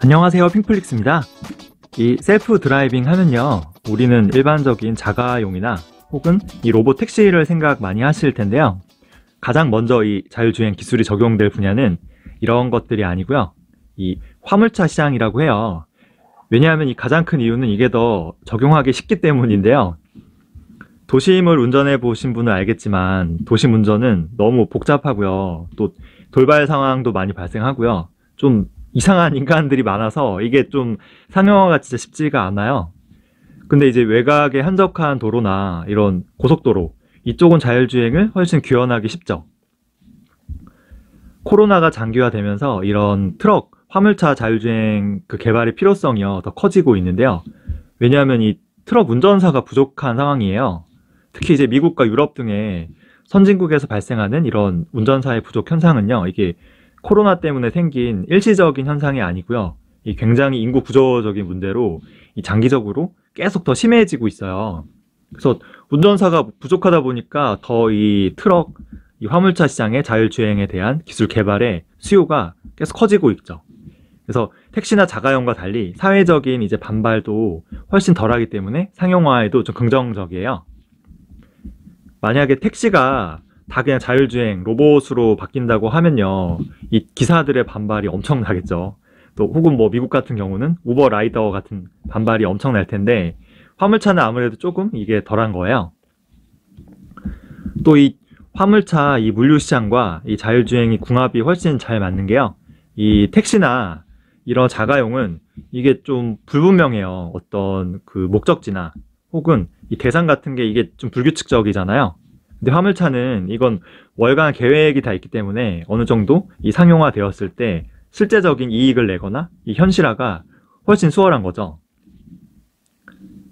안녕하세요, 핑플릭스입니다. 이 셀프 드라이빙 하면요, 우리는 일반적인 자가용이나 혹은 이 로봇 택시를 생각 많이 하실 텐데요. 가장 먼저 이 자율주행 기술이 적용될 분야는 이런 것들이 아니고요, 이 화물차 시장이라고 해요. 왜냐하면 이 가장 큰 이유는 이게 더 적용하기 쉽기 때문인데요. 도심을 운전해 보신 분은 알겠지만 도심 운전은 너무 복잡하고요, 또 돌발 상황도 많이 발생하고요, 좀 이상한 인간들이 많아서 이게 좀 상용화가 진짜 쉽지가 않아요. 근데 이제 외곽의 한적한 도로나 이런 고속도로, 이쪽은 자율주행을 훨씬 구현하기 쉽죠. 코로나가 장기화되면서 이런 트럭, 화물차 자율주행 그 개발의 필요성이요, 더 커지고 있는데요. 왜냐하면 이 트럭 운전사가 부족한 상황이에요. 특히 이제 미국과 유럽 등의 선진국에서 발생하는 이런 운전사의 부족 현상은요, 이게 코로나 때문에 생긴 일시적인 현상이 아니고요, 이 굉장히 인구 구조적인 문제로 이 장기적으로 계속 더 심해지고 있어요. 그래서 운전사가 부족하다 보니까 더 이 트럭, 이 화물차 시장의 자율주행에 대한 기술 개발의 수요가 계속 커지고 있죠. 그래서 택시나 자가용과 달리 사회적인 이제 반발도 훨씬 덜하기 때문에 상용화에도 좀 긍정적이에요. 만약에 택시가 다 그냥 자율주행 로봇으로 바뀐다고 하면요, 이 기사들의 반발이 엄청나겠죠. 또 혹은 뭐 미국 같은 경우는 우버 라이더 같은 반발이 엄청날 텐데, 화물차는 아무래도 조금 이게 덜한 거예요. 또 이 화물차 이 물류 시장과 이 자율주행이 궁합이 훨씬 잘 맞는 게요, 이 택시나 이런 자가용은 이게 좀 불분명해요. 어떤 그 목적지나 혹은 이 대상 같은 게 이게 좀 불규칙적이잖아요. 근데 화물차는 이건 월간 계획이 다 있기 때문에 어느 정도 이 상용화 되었을 때 실제적인 이익을 내거나 이 현실화가 훨씬 수월한 거죠.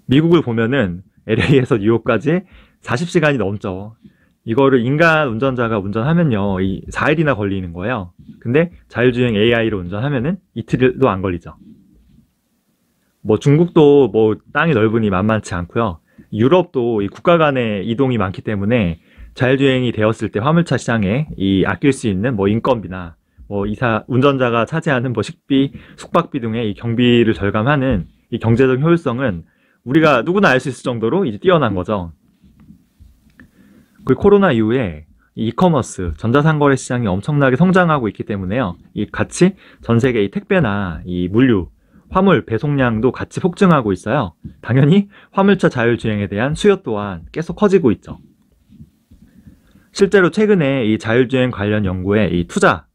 미국을 보면은 LA에서 뉴욕까지 40시간이 넘죠. 이거를 인간 운전자가 운전하면요, 이 4일이나 걸리는 거예요. 근데 자율주행 AI로 운전하면은 이틀도 안 걸리죠. 뭐 중국도 뭐 땅이 넓으니 만만치 않고요. 유럽도 이 국가 간의 이동이 많기 때문에 자율주행이 되었을 때 화물차 시장에 이 아낄 수 있는 뭐 인건비나 뭐 운전자가 차지하는 뭐 식비, 숙박비 등의 이 경비를 절감하는 이 경제적 효율성은 우리가 누구나 알 수 있을 정도로 이제 뛰어난 거죠. 그리고 코로나 이후에 이 이커머스, 전자상거래 시장이 엄청나게 성장하고 있기 때문에요, 이 같이 전 세계 이 택배나 이 물류, 화물 배송량도 같이 폭증하고 있어요. 당연히 화물차 자율주행에 대한 수요 또한 계속 커지고 있죠. 실제로 최근에 이 자율주행 관련 연구에 이 투자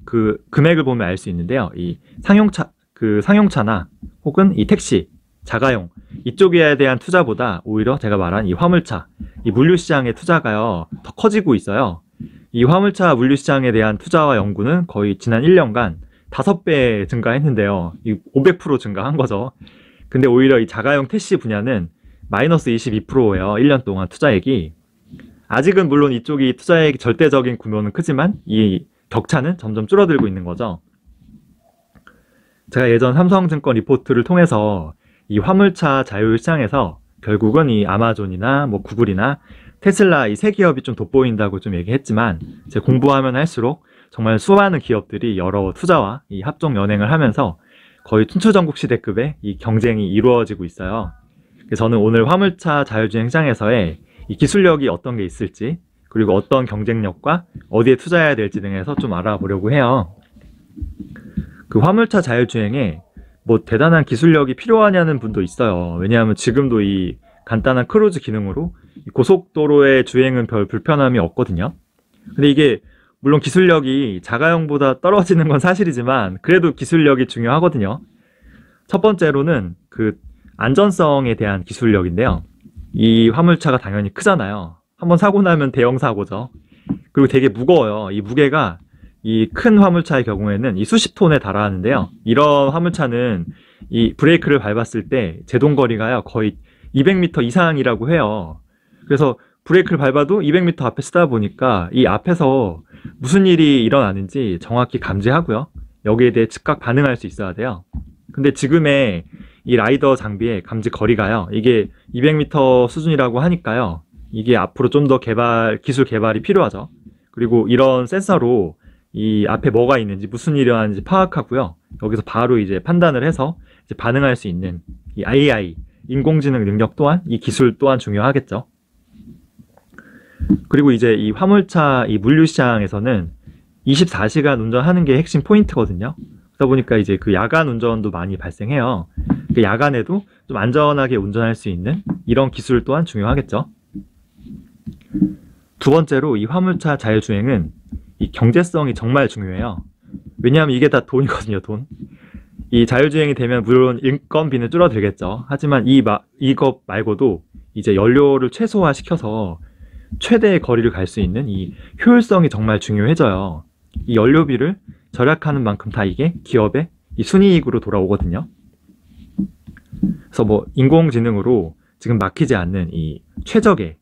그 금액을 보면 알 수 있는데요, 이 상용차나 혹은 이 택시, 자가용 이쪽에 대한 투자보다 오히려 제가 말한 이 화물차, 이 물류 시장의 투자가요 더 커지고 있어요. 이 화물차 물류 시장에 대한 투자와 연구는 거의 지난 1년간 5배 증가했는데요. 이 500% 증가한 거죠. 근데 오히려 이 자가용 택시 분야는 마이너스 22%예요. 1년 동안 투자액이. 아직은 물론 이쪽이 투자액 절대적인 규모는 크지만 이 격차는 점점 줄어들고 있는 거죠. 제가 예전 삼성증권 리포트를 통해서 이 화물차 자율 시장에서 결국은 이 아마존이나 뭐 구글이나 테슬라 이 세 기업이 좀 돋보인다고 좀 얘기했지만, 제가 공부하면 할수록 정말 수많은 기업들이 여러 투자와 이 합종 연행을 하면서 거의 춘추전국 시대급의 이 경쟁이 이루어지고 있어요. 그래서 저는 오늘 화물차 자율주행 시장에서의 이 기술력이 어떤 게 있을지, 그리고 어떤 경쟁력과 어디에 투자해야 될지 등에서 좀 알아보려고 해요. 그 화물차 자율주행에 뭐 대단한 기술력이 필요하냐는 분도 있어요. 왜냐하면 지금도 이 간단한 크루즈 기능으로 이 고속도로의 주행은 별 불편함이 없거든요. 근데 이게 물론 기술력이 자가용보다 떨어지는 건 사실이지만 그래도 기술력이 중요하거든요. 첫 번째로는 그 안전성에 대한 기술력인데요. 이 화물차가 당연히 크잖아요. 한번 사고 나면 대형 사고죠. 그리고 되게 무거워요. 이 무게가 이 큰 화물차의 경우에는 이 수십 톤에 달하는데요. 이런 화물차는 이 브레이크를 밟았을 때 제동거리가요 거의 200m 이상이라고 해요. 그래서 브레이크를 밟아도 200m 앞에 쓰다 보니까 이 앞에서 무슨 일이 일어나는지 정확히 감지하고요, 여기에 대해 즉각 반응할 수 있어야 돼요. 근데 지금의 이 라이더 장비의 감지 거리가요, 이게 200m 수준이라고 하니까요, 이게 앞으로 좀 더 기술 개발이 필요하죠. 그리고 이런 센서로 이 앞에 뭐가 있는지 무슨 일이 일어나는지 파악하고요, 여기서 바로 이제 판단을 해서 이제 반응할 수 있는 이 AI, 인공지능 능력 또한, 이 기술 또한 중요하겠죠. 그리고 이제 이 화물차, 이 물류 시장에서는 24시간 운전하는 게 핵심 포인트거든요. 그러다 보니까 이제 그 야간 운전도 많이 발생해요. 그 야간에도 좀 안전하게 운전할 수 있는 이런 기술 또한 중요하겠죠. 두 번째로 이 화물차 자율주행은 이 경제성이 정말 중요해요. 왜냐하면 이게 다 돈이거든요, 돈. 이 자율주행이 되면 물론 인건비는 줄어들겠죠. 하지만 이것 말고도 이제 연료를 최소화시켜서 최대의 거리를 갈 수 있는 이 효율성이 정말 중요해져요. 이 연료비를 절약하는 만큼 다 이게 기업의 이 순이익으로 돌아오거든요. 그래서 뭐 인공지능으로 지금 막히지 않는 이 최적의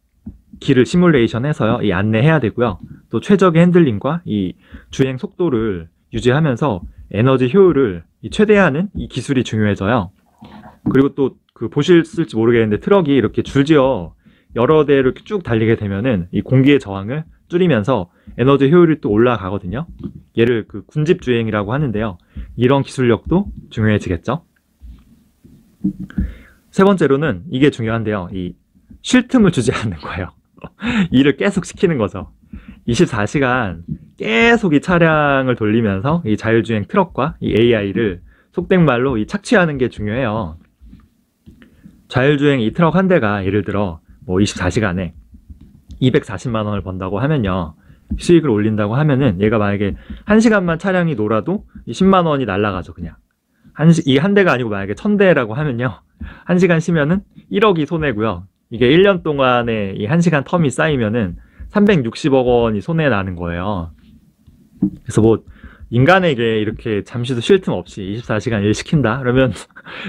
길을 시뮬레이션해서요, 이 안내해야 되고요. 또 최적의 핸들링과 이 주행 속도를 유지하면서 에너지 효율을 최대화하는 이 기술이 중요해져요. 그리고 또 그 보셨을지 모르겠는데 트럭이 이렇게 줄지어 여러 대를 쭉 달리게 되면은 이 공기의 저항을 줄이면서 에너지 효율이 또 올라가거든요. 얘를 그 군집 주행이라고 하는데요. 이런 기술력도 중요해지겠죠. 세 번째로는 이게 중요한데요. 이 쉴 틈을 주지 않는 거예요. 일을 계속 시키는 거죠. 24시간 계속 이 차량을 돌리면서 이 자율주행 트럭과 이 AI를 속된 말로 이 착취하는 게 중요해요. 자율주행 이 트럭 한 대가 예를 들어 뭐 24시간에 240만 원을 번다고 하면요. 수익을 올린다고 하면은 얘가 만약에 1시간만 차량이 놀아도 10만 원이 날아가죠, 그냥. 이 한 대가 아니고 만약에 1000대라고 하면요. 1시간 쉬면은 1억이 손해고요. 이게 1년 동안에 이 1시간 텀이 쌓이면은 360억 원이 손해 나는 거예요. 그래서 뭐 인간에게 이렇게 잠시도 쉴 틈 없이 24시간 일 시킨다? 그러면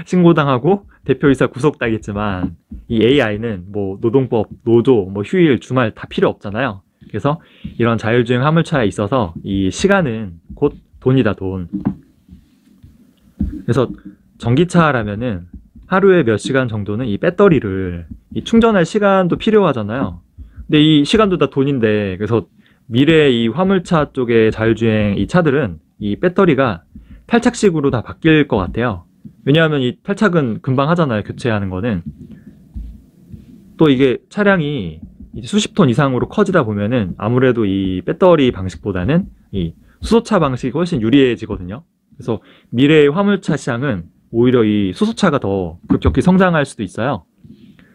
신고당하고 대표이사 구속당했지만 이 AI는 뭐 노동법, 노조, 뭐 휴일, 주말 다 필요 없잖아요. 그래서 이런 자율주행 화물차에 있어서 이 시간은 곧 돈이다, 돈. 그래서 전기차라면은 하루에 몇 시간 정도는 이 배터리를 충전할 시간도 필요하잖아요. 근데 이 시간도 다 돈인데, 그래서 미래 이 화물차 쪽의 자율주행 이 차들은 이 배터리가 탈착식으로 다 바뀔 것 같아요. 왜냐하면 이 탈착은 금방 하잖아요, 교체하는 거는. 또 이게 차량이 이제 수십 톤 이상으로 커지다 보면은 아무래도 이 배터리 방식보다는 이 수소차 방식이 훨씬 유리해지거든요. 그래서 미래의 화물차 시장은 오히려 이 수소차가 더 급격히 성장할 수도 있어요.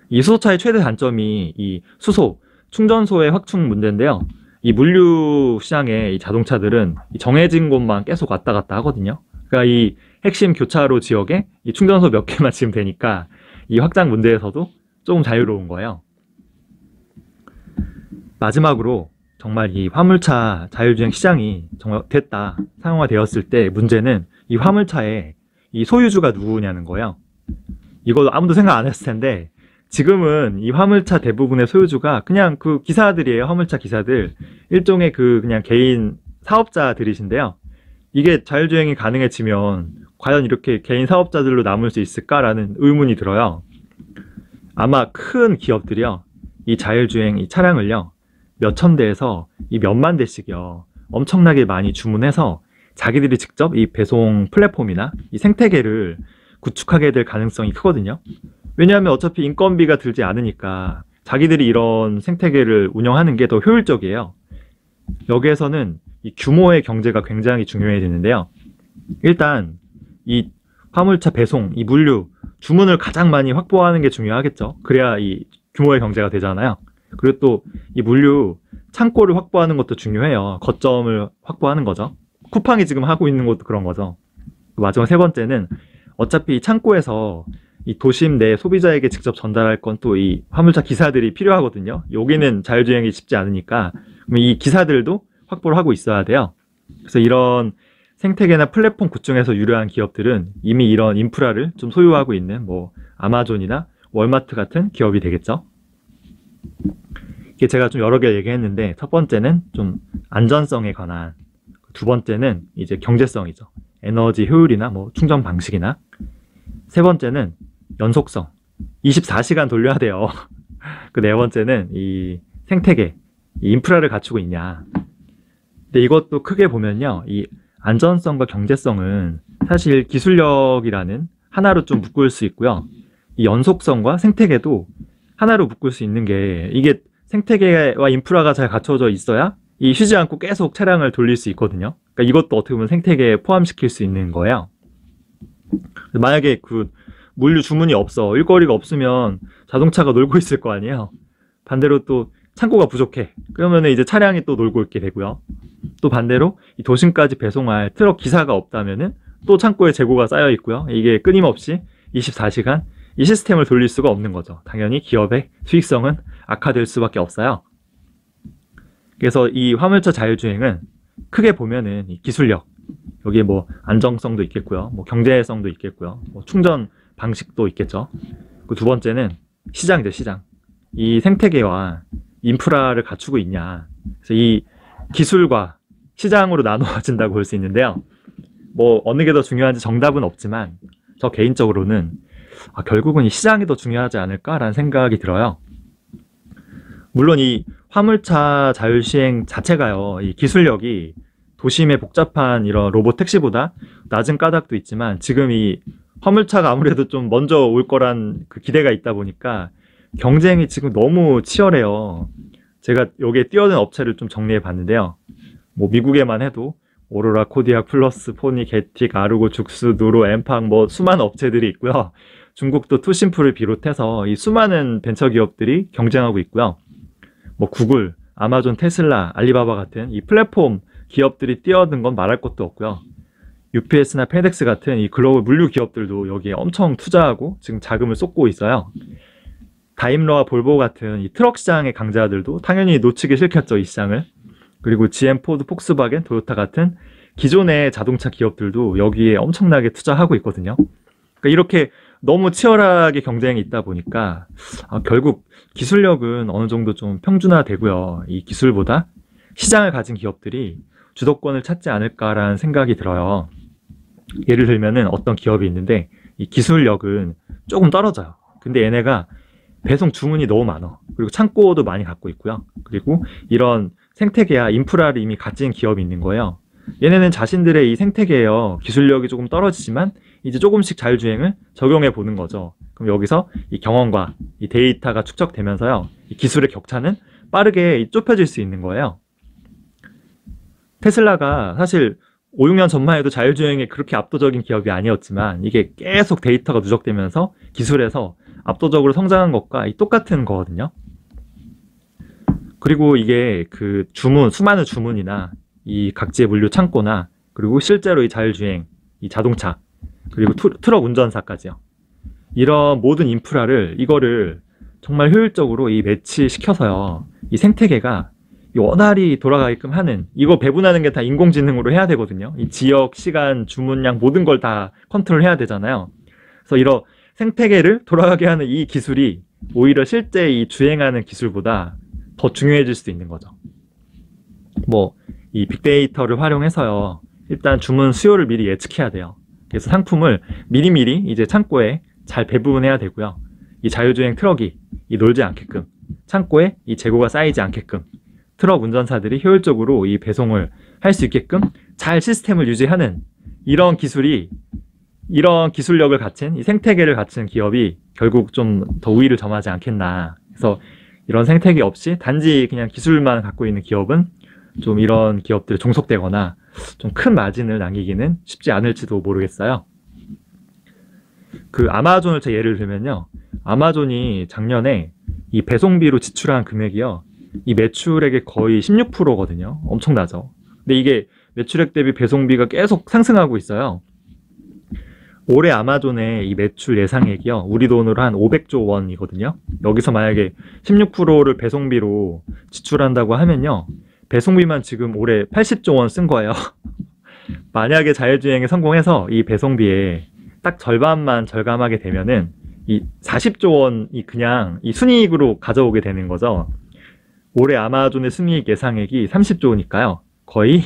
이 수소차의 최대 단점이 이 수소, 충전소의 확충 문제인데요. 이 물류 시장의 이 자동차들은 이 정해진 곳만 계속 왔다 갔다 하거든요. 그러니까 이 핵심 교차로 지역에 이 충전소 몇 개만 지으면 되니까 이 확장 문제에서도 조금 자유로운 거예요. 마지막으로 정말 이 화물차 자율주행 시장이 정말 됐다, 상용화되었을 때 문제는 이 화물차의 이 소유주가 누구냐는 거예요. 이거 아무도 생각 안 했을 텐데 지금은 이 화물차 대부분의 소유주가 그냥 그 기사들이에요. 화물차 기사들. 일종의 그 그냥 개인 사업자들이신데요. 이게 자율주행이 가능해지면 과연 이렇게 개인 사업자들로 남을 수 있을까라는 의문이 들어요. 아마 큰 기업들이요, 이 자율주행 이 차량을요, 몇천 대에서 이 몇만 대씩요, 엄청나게 많이 주문해서 자기들이 직접 이 배송 플랫폼이나 이 생태계를 구축하게 될 가능성이 크거든요. 왜냐하면 어차피 인건비가 들지 않으니까 자기들이 이런 생태계를 운영하는 게 더 효율적이에요. 여기에서는 이 규모의 경제가 굉장히 중요해지는데요. 일단 이 화물차 배송, 이 물류, 주문을 가장 많이 확보하는 게 중요하겠죠. 그래야 이 규모의 경제가 되잖아요. 그리고 또 이 물류 창고를 확보하는 것도 중요해요. 거점을 확보하는 거죠. 쿠팡이 지금 하고 있는 것도 그런 거죠. 마지막 세 번째는 어차피 이 창고에서 이 도심 내 소비자에게 직접 전달할 건 또 이 화물차 기사들이 필요하거든요. 여기는 자율주행이 쉽지 않으니까 이 기사들도 확보를 하고 있어야 돼요. 그래서 이런 생태계나 플랫폼 구축에서 유려한 기업들은 이미 이런 인프라를 좀 소유하고 있는 뭐 아마존이나 월마트 같은 기업이 되겠죠. 이게 제가 좀 여러 개 얘기했는데, 첫 번째는 좀 안전성에 관한, 두 번째는 이제 경제성이죠. 에너지 효율이나 뭐 충전 방식이나, 세 번째는 연속성, 24시간 돌려야 돼요. 그 네 번째는 이 생태계, 이 인프라를 갖추고 있냐. 근데 이것도 크게 보면요, 이 안전성과 경제성은 사실 기술력이라는 하나로 좀 묶을 수 있고요. 이 연속성과 생태계도 하나로 묶을 수 있는 게, 이게 생태계와 인프라가 잘 갖춰져 있어야 이 쉬지 않고 계속 차량을 돌릴 수 있거든요. 그러니까 이것도 어떻게 보면 생태계에 포함시킬 수 있는 거예요. 만약에 그 물류 주문이 없어, 일거리가 없으면 자동차가 놀고 있을 거 아니에요. 반대로 또 창고가 부족해, 그러면 이제 차량이 또 놀고 있게 되고요. 또 반대로 이 도심까지 배송할 트럭 기사가 없다면은 또 창고에 재고가 쌓여 있고요. 이게 끊임없이 24시간 이 시스템을 돌릴 수가 없는 거죠. 당연히 기업의 수익성은 악화될 수밖에 없어요. 그래서 이 화물차 자율주행은 크게 보면은 이 기술력, 여기에 뭐 안정성도 있겠고요, 뭐 경제성도 있겠고요, 뭐 충전 방식도 있겠죠. 그 두 번째는 시장이죠, 시장. 이 생태계와 인프라를 갖추고 있냐. 그래서 이 기술과 시장으로 나누어진다고 볼 수 있는데요. 뭐 어느 게 더 중요한지 정답은 없지만 저 개인적으로는 결국은 이 시장이 더 중요하지 않을까라는 생각이 들어요. 물론 이 화물차 자율시행 자체가요, 이 기술력이 도심의 복잡한 이런 로봇 택시보다 낮은 까닭도 있지만, 지금 이 화물차가 아무래도 좀 먼저 올 거란 그 기대가 있다 보니까 경쟁이 지금 너무 치열해요. 제가 여기에 뛰어든 업체를 좀 정리해 봤는데요. 뭐 미국에만 해도 오로라, 코디악, 플러스, 포니, 게틱, 아르고, 죽스, 누로, 엠팡, 뭐 수많은 업체들이 있고요. 중국도 투심플을 비롯해서 이 수많은 벤처기업들이 경쟁하고 있고요. 뭐 구글, 아마존, 테슬라, 알리바바 같은 이 플랫폼 기업들이 뛰어든 건 말할 것도 없고요. UPS나 페덱스 같은 이 글로벌 물류 기업들도 여기에 엄청 투자하고 지금 자금을 쏟고 있어요. 다임러와 볼보 같은 이 트럭 시장의 강자들도 당연히 놓치기 싫겠죠, 이 시장을. 그리고 GM, 포드, 폭스바겐, 토요타 같은 기존의 자동차 기업들도 여기에 엄청나게 투자하고 있거든요. 그러니까 이렇게 너무 치열하게 경쟁이 있다 보니까 결국 기술력은 어느 정도 좀 평준화되고요. 이 기술보다 시장을 가진 기업들이 주도권을 찾지 않을까라는 생각이 들어요. 예를 들면은 어떤 기업이 있는데 이 기술력은 조금 떨어져요. 근데 얘네가 배송 주문이 너무 많아. 그리고 창고도 많이 갖고 있고요. 그리고 이런 생태계와 인프라를 이미 가진 기업이 있는 거예요. 얘네는 자신들의 이 생태계에요, 기술력이 조금 떨어지지만 이제 조금씩 자율주행을 적용해 보는 거죠. 그럼 여기서 이 경험과 이 데이터가 축적되면서요, 이 기술의 격차는 빠르게 좁혀질 수 있는 거예요. 테슬라가 사실 5, 6년 전만 해도 자율주행에 그렇게 압도적인 기업이 아니었지만 이게 계속 데이터가 누적되면서 기술에서 압도적으로 성장한 것과 똑같은 거거든요. 그리고 이게 그 주문, 수많은 주문이나 이 각지의 물류 창고나 그리고 실제로 이 자율주행, 이 자동차, 그리고 트럭 운전사까지요. 이런 모든 인프라를, 이거를 정말 효율적으로 이 매치시켜서요, 이 생태계가 원활히 돌아가게끔 하는, 이거 배분하는 게 다 인공지능으로 해야 되거든요. 이 지역, 시간, 주문량 모든 걸 다 컨트롤 해야 되잖아요. 그래서 이런 생태계를 돌아가게 하는 이 기술이 오히려 실제 이 주행하는 기술보다 더 중요해질 수도 있는 거죠. 뭐 이 빅데이터를 활용해서요, 일단 주문 수요를 미리 예측해야 돼요. 그래서 상품을 미리미리 이제 창고에 잘 배분해야 되고요. 이 자율주행 트럭이 놀지 않게끔, 창고에 이 재고가 쌓이지 않게끔, 트럭 운전사들이 효율적으로 이 배송을 할 수 있게끔 잘 시스템을 유지하는 이런 기술이, 이런 기술력을 갖춘, 이 생태계를 갖춘 기업이 결국 좀 더 우위를 점하지 않겠나. 그래서 이런 생태계 없이 단지 그냥 기술만 갖고 있는 기업은 좀 이런 기업들에 종속되거나 좀 큰 마진을 남기기는 쉽지 않을지도 모르겠어요. 그 아마존을 제 예를 들면요, 아마존이 작년에 이 배송비로 지출한 금액이요, 이 매출액의 거의 16%거든요. 엄청나죠. 근데 이게 매출액 대비 배송비가 계속 상승하고 있어요. 올해 아마존의 이 매출 예상액이요, 우리 돈으로 한 500조 원이거든요. 여기서 만약에 16%를 배송비로 지출한다고 하면요, 배송비만 지금 올해 80조 원 쓴 거예요. 만약에 자율주행에 성공해서 이 배송비에 딱 절반만 절감하게 되면은 이 40조 원이 그냥 이 순이익으로 가져오게 되는 거죠. 올해 아마존의 순이익 예상액이 30조 원이니까요. 거의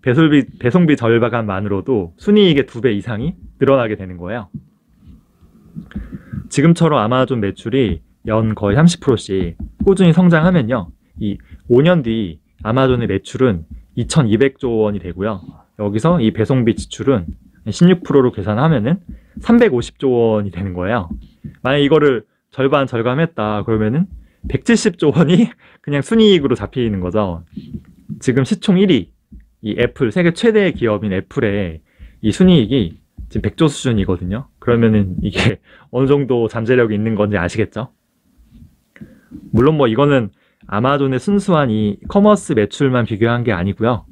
배송비 절반만으로도 순이익의 2배 이상이 늘어나게 되는 거예요. 지금처럼 아마존 매출이 연 거의 30%씩 꾸준히 성장하면요, 이 5년 뒤 아마존의 매출은 2200조 원이 되고요. 여기서 이 배송비 지출은 16%로 계산하면은 350조 원이 되는 거예요. 만약 이거를 절반 절감했다 그러면은 170조 원이 그냥 순이익으로 잡히는 거죠. 지금 시총 1위, 이 애플, 세계 최대 기업인 애플의 이 순이익이 지금 100조 수준이거든요. 그러면은 이게 어느 정도 잠재력이 있는 건지 아시겠죠? 물론 뭐 이거는 아마존의 순수한 이 커머스 매출만 비교한 게 아니고요.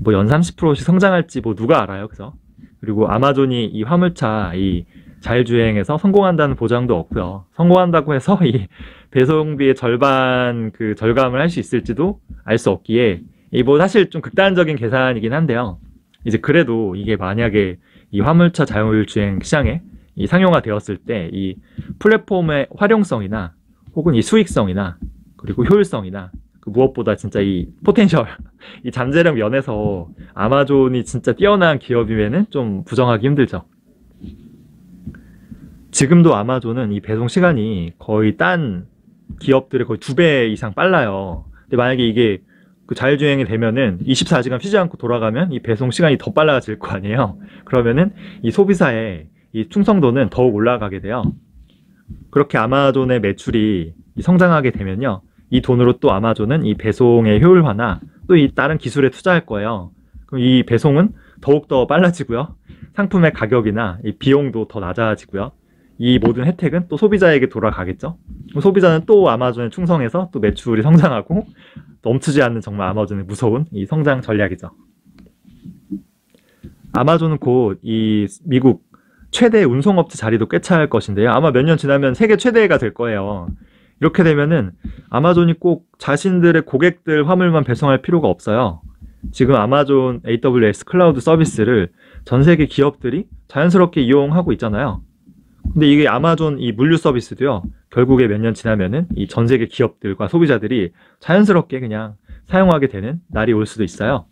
뭐 연 30%씩 성장할지 뭐 누가 알아요, 그죠? 그리고 아마존이 이 화물차 이 자율주행에서 성공한다는 보장도 없고요. 성공한다고 해서 이 배송비의 절반 그 절감을 할 수 있을지도 알 수 없기에 이 뭐 사실 좀 극단적인 계산이긴 한데요. 이제 그래도 이게 만약에 이 화물차 자율주행 시장에 이 상용화 되었을 때 이 플랫폼의 활용성이나 혹은 이 수익성이나 그리고 효율성이나 그 무엇보다 진짜 이 포텐셜, 이 잠재력 면에서 아마존이 진짜 뛰어난 기업이면은 좀 부정하기 힘들죠. 지금도 아마존은 이 배송 시간이 거의 딴 기업들의 거의 2배 이상 빨라요. 근데 만약에 이게 그 자율주행이 되면은 24시간 쉬지 않고 돌아가면 이 배송 시간이 더 빨라질 거 아니에요. 그러면은 이 소비자의 이 충성도는 더욱 올라가게 돼요. 그렇게 아마존의 매출이 성장하게 되면요. 이 돈으로 또 아마존은 이 배송의 효율화나 또 이 다른 기술에 투자할 거예요. 그럼 이 배송은 더욱더 빨라지고요. 상품의 가격이나 이 비용도 더 낮아지고요. 이 모든 혜택은 또 소비자에게 돌아가겠죠. 그럼 소비자는 또 아마존에 충성해서 또 매출이 성장하고 멈추지 않는 정말 아마존의 무서운 이 성장 전략이죠. 아마존은 곧 이 미국 최대 운송업체 자리도 꿰차할 것인데요. 아마 몇 년 지나면 세계 최대가 될 거예요. 이렇게 되면은 아마존이 꼭 자신들의 고객들 화물만 배송할 필요가 없어요. 지금 아마존 AWS 클라우드 서비스를 전 세계 기업들이 자연스럽게 이용하고 있잖아요. 근데 이게 아마존 이 물류 서비스도요. 결국에 몇 년 지나면은 이 전 세계 기업들과 소비자들이 자연스럽게 그냥 사용하게 되는 날이 올 수도 있어요.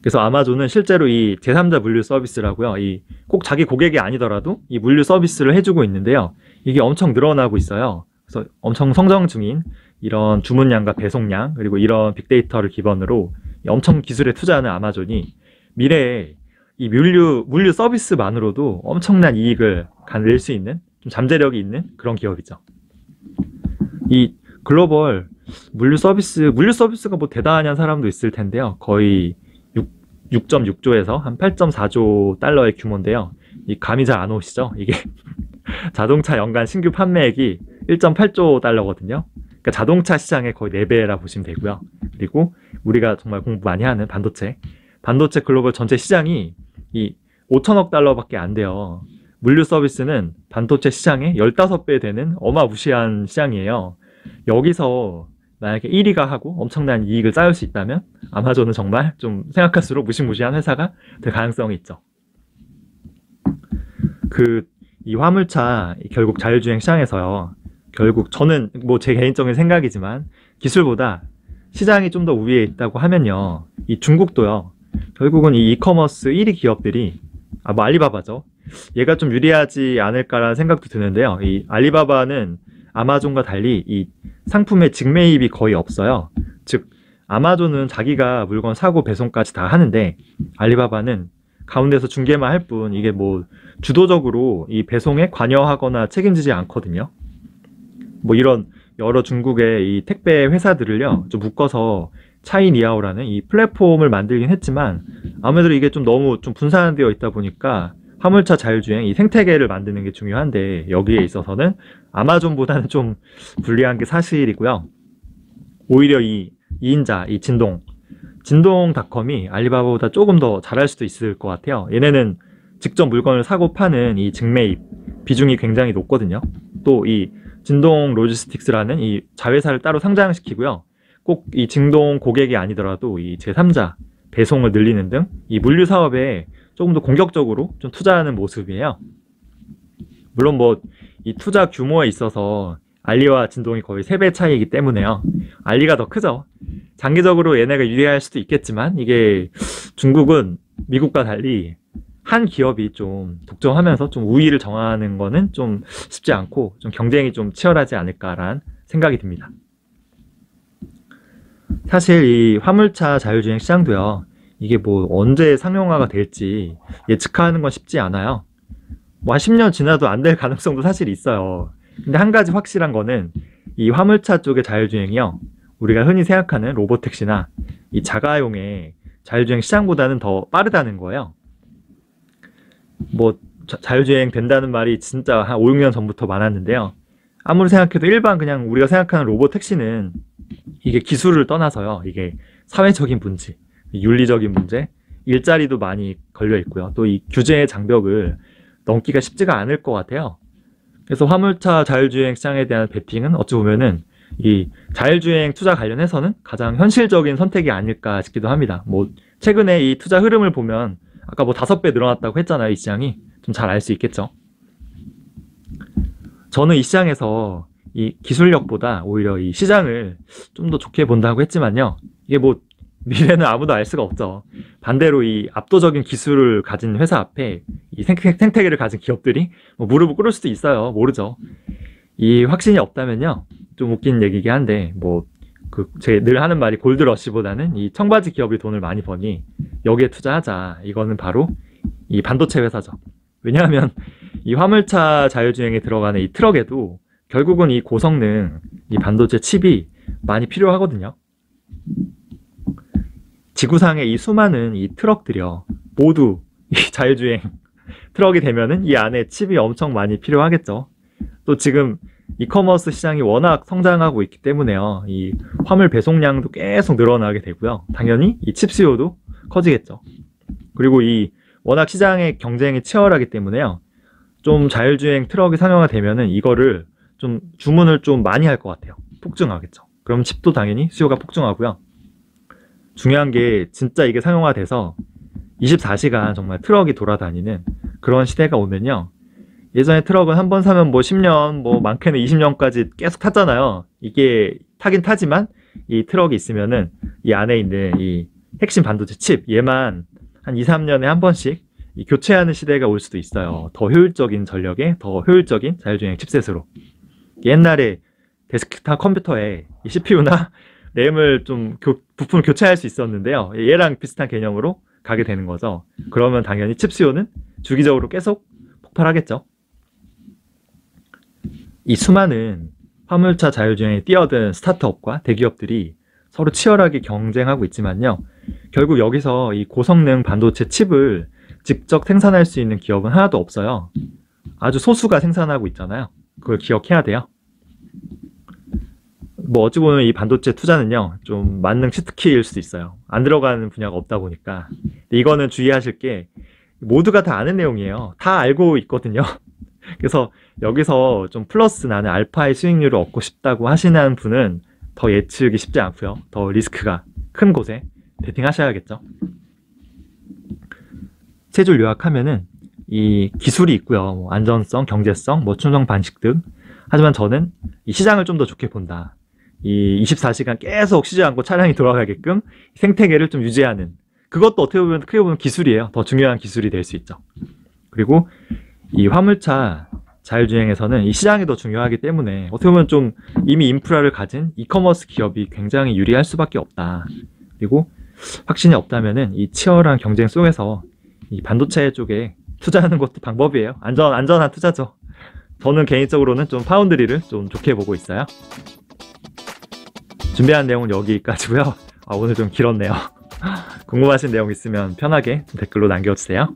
그래서 아마존은 실제로 이 제3자 물류 서비스라고요. 이 꼭 자기 고객이 아니더라도 이 물류 서비스를 해주고 있는데요. 이게 엄청 늘어나고 있어요. 그래서 엄청 성장 중인 이런 주문량과 배송량 그리고 이런 빅데이터를 기반으로 엄청 기술에 투자하는 아마존이 미래에 이 물류 서비스만으로도 엄청난 이익을 낼 수 있는 좀 잠재력이 있는 그런 기업이죠. 이 글로벌 물류 서비스가 뭐 대단한 사람도 있을 텐데요. 거의 6.6조에서 한 8.4조 달러의 규모인데요. 이 감이 잘 안 오시죠? 이게 자동차 연간 신규 판매액이 1.8조 달러거든요. 그러니까 자동차 시장의 거의 4배라 보시면 되고요. 그리고 우리가 정말 공부 많이 하는 반도체 글로벌 전체 시장이 이 5천억 달러밖에 안 돼요. 물류 서비스는 반도체 시장의 15배 되는 어마무시한 시장이에요. 여기서 만약에 1위가 하고 엄청난 이익을 쌓을 수 있다면 아마존은 정말 좀 생각할수록 무시무시한 회사가 될 가능성이 있죠. 이 화물차 결국 자율주행 시장에서요. 결국 저는 뭐 제 개인적인 생각이지만 기술보다 시장이 좀 더 우위에 있다고 하면요. 이 중국도요. 결국은 이 이커머스 1위 기업들이 뭐 알리바바죠. 얘가 좀 유리하지 않을까라는 생각도 드는데요. 이 알리바바는 아마존과 달리 이 상품의 직매입이 거의 없어요. 즉 아마존은 자기가 물건 사고 배송까지 다 하는데 알리바바는 가운데서 중개만 할 뿐 이게 뭐 주도적으로 이 배송에 관여하거나 책임지지 않거든요. 뭐 이런 여러 중국의 이 택배 회사들을요 좀 묶어서 차이니아오라는 이 플랫폼을 만들긴 했지만 아무래도 이게 좀 너무 좀 분산되어 있다 보니까 화물차 자율주행 이 생태계를 만드는 게 중요한데 여기에 있어서는 아마존보다는 좀 불리한 게 사실이고요. 오히려 이 2인자 이 진동닷컴이 알리바바보다 조금 더 잘할 수도 있을 것 같아요. 얘네는 직접 물건을 사고 파는 이 직매입 비중이 굉장히 높거든요. 또 이 진동 로지스틱스라는 이 자회사를 따로 상장시키고요. 꼭 이 진동 고객이 아니더라도 이 제3자 배송을 늘리는 등 이 물류 사업에 조금 더 공격적으로 좀 투자하는 모습이에요. 물론 뭐 이 투자 규모에 있어서 알리와 진동이 거의 3배 차이이기 때문에요. 알리가 더 크죠. 장기적으로 얘네가 유리할 수도 있겠지만 이게 중국은 미국과 달리 한 기업이 좀 독점하면서 좀 우위를 정하는 거는 좀 쉽지 않고 좀 경쟁이 좀 치열하지 않을까라는 생각이 듭니다. 사실 이 화물차 자율주행 시장도요. 이게 뭐 언제 상용화가 될지 예측하는 건 쉽지 않아요. 뭐 한 10년 지나도 안 될 가능성도 사실 있어요. 근데 한 가지 확실한 거는 이 화물차 쪽의 자율주행이요, 우리가 흔히 생각하는 로보택시나 이 자가용의 자율주행 시장보다는 더 빠르다는 거예요. 뭐 자율주행 된다는 말이 진짜 한 5, 6년 전부터 많았는데요. 아무리 생각해도 일반 그냥 우리가 생각하는 로보택시는 이게 기술을 떠나서요, 이게 사회적인 문제, 윤리적인 문제, 일자리도 많이 걸려 있고요. 또 이 규제의 장벽을 넘기가 쉽지가 않을 것 같아요. 그래서 화물차 자율주행 시장에 대한 베팅은 어찌 보면은 이 자율주행 투자 관련해서는 가장 현실적인 선택이 아닐까 싶기도 합니다. 뭐 최근에 이 투자 흐름을 보면 아까 뭐 5배 늘어났다고 했잖아요. 이 시장이 좀 잘 알 수 있겠죠. 저는 이 시장에서 이 기술력보다 오히려 이 시장을 좀 더 좋게 본다고 했지만요, 이게 뭐 미래는 아무도 알 수가 없죠. 반대로 이 압도적인 기술을 가진 회사 앞에 이 생태계를 가진 기업들이 뭐 무릎을 꿇을 수도 있어요. 모르죠. 이 확신이 없다면요, 좀 웃긴 얘기긴 한데, 뭐 제가 늘 하는 말이 골드러시보다는 이 청바지 기업이 돈을 많이 버니 여기에 투자하자, 이거는 바로 이 반도체 회사죠. 왜냐하면 이 화물차 자율주행에 들어가는 이 트럭에도 결국은 이 고성능 이 반도체 칩이 많이 필요하거든요. 지구상의 이 수많은 이 트럭들이요, 모두 이 자율주행 트럭이 되면은 이 안에 칩이 엄청 많이 필요하겠죠. 또 지금 이커머스 시장이 워낙 성장하고 있기 때문에요, 이 화물 배송량도 계속 늘어나게 되고요. 당연히 이 칩 수요도 커지겠죠. 그리고 이 워낙 시장의 경쟁이 치열하기 때문에요, 좀 자율주행 트럭이 상용화되면은 이거를 좀 주문을 좀 많이 할 것 같아요. 폭증하겠죠. 그럼 칩도 당연히 수요가 폭증하고요. 중요한 게 진짜 이게 상용화돼서 24시간 정말 트럭이 돌아다니는 그런 시대가 오면요, 예전에 트럭은 한 번 사면 뭐 10년, 뭐 많게는 20년까지 계속 탔잖아요. 이게 타긴 타지만 이 트럭이 있으면은 이 안에 있는 이 핵심 반도체 칩, 얘만 한 2, 3년에 한 번씩 이 교체하는 시대가 올 수도 있어요. 더 효율적인 전력에 더 효율적인 자율주행 칩셋으로. 옛날에 데스크탑 컴퓨터에 이 CPU나 램을 좀 부품을 교체할 수 있었는데요, 얘랑 비슷한 개념으로 가게 되는 거죠. 그러면 당연히 칩 수요는 주기적으로 계속 폭발하겠죠. 이 수많은 화물차 자율주행에 뛰어든 스타트업과 대기업들이 서로 치열하게 경쟁하고 있지만요, 결국 여기서 이 고성능 반도체 칩을 직접 생산할 수 있는 기업은 하나도 없어요. 아주 소수가 생산하고 있잖아요. 그걸 기억해야 돼요. 뭐 어찌 보면 이 반도체 투자는요, 좀 만능 치트키일 수도 있어요. 안 들어가는 분야가 없다 보니까. 근데 이거는 주의하실 게 모두가 다 아는 내용이에요. 다 알고 있거든요. 그래서 여기서 좀 플러스 나는 알파의 수익률을 얻고 싶다고 하시는 분은 더 예측이 쉽지 않고요, 더 리스크가 큰 곳에 베팅하셔야겠죠. 세 줄 요약하면은 이 기술이 있고요, 뭐 안전성, 경제성, 뭐 충성 방식 등. 하지만 저는 이 시장을 좀 더 좋게 본다. 이 24시간 계속 쉬지 않고 차량이 돌아가게끔 생태계를 좀 유지하는, 그것도 어떻게 보면 크게 보면 기술이에요. 더 중요한 기술이 될 수 있죠. 그리고 이 화물차 자율주행에서는 이 시장이 더 중요하기 때문에 어떻게 보면 좀 이미 인프라를 가진 이커머스 기업이 굉장히 유리할 수밖에 없다. 그리고 확신이 없다면은 이 치열한 경쟁 속에서 이 반도체 쪽에 투자하는 것도 방법이에요. 안전한 투자죠. 저는 개인적으로는 좀 파운드리를 좀 좋게 보고 있어요. 준비한 내용은 여기까지고요. 오늘 좀 길었네요. 궁금하신 내용 있으면 편하게 댓글로 남겨주세요.